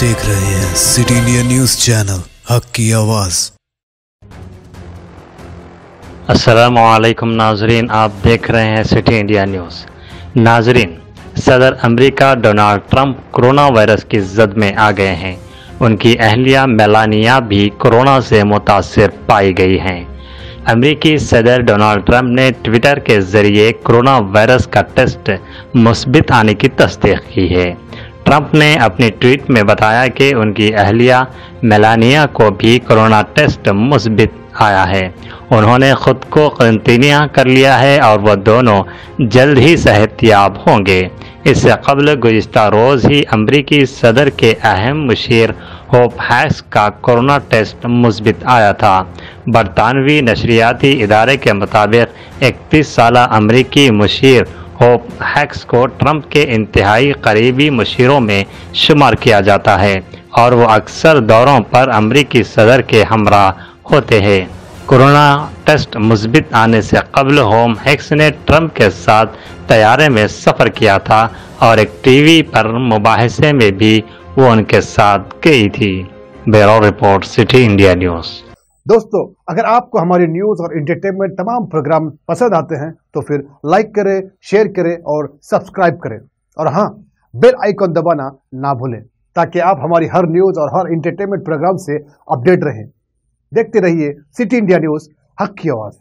देख रहे हैं सिटी इंडिया न्यूज चैनल हक की आवाज। अस्सलामुअलैकुम नाजरीन, आप देख रहे हैं सिटी इंडिया न्यूज़। नाजरीन, सदर America Donald Trump corona virus की जद में आ गए हैं। उनकी अहलिया मेलानिया भी कोरोना से मुतासिर पाई गई हैं। अमेरिकी सदर डोनाल्ड ट्रंप ने ट्विटर के जरिए कोरोना वायरस का टेस्ट मुस्बित आने की तस्दीक की है। ट्रंप ने अपनी ट्वीट में बताया कि उनकी अहलिया मेलानिया को भी कोरोना टेस्ट मुस्बित आया है। उन्होंने खुद को क्वारंटीनिया कर लिया है और वह दोनों जल्द ही सेहतयाब होंगे। इससे कबल गुज़िश्ता रोज़ ही अमरीकी सदर के अहम मुशीर होप हैक्स का कोरोना टेस्ट मुस्बित आया था। बरतानवी नशरियाती इदारे के मुताबिक 31 साला अमरीकी मुशीर होप हैक्स को ट्रंप के इंतहाई करीबी मुशीरों में शुमार किया जाता है और वो अक्सर दौरों पर अमरीकी सदर के हमरा होते हैं। कोरोना टेस्ट मुस्बित आने से कबल होम हैक्स ने ट्रंप के साथ तैयारे में सफ़र किया था और एक टीवी पर मुबाहिसे में भी वो उनके साथ गई थी। Bureau report, city India news. दोस्तों, अगर आपको हमारी न्यूज़ और एंटरटेनमेंट तमाम प्रोग्राम पसंद आते हैं तो फिर लाइक करें, शेयर करें और सब्सक्राइब करें। और हाँ, बेल आइकॉन दबाना ना भूलें ताकि आप हमारी हर न्यूज़ और हर एंटरटेनमेंट प्रोग्राम से अपडेट रहें। देखते रहिए सिटी इंडिया न्यूज़, हक की आवाज़।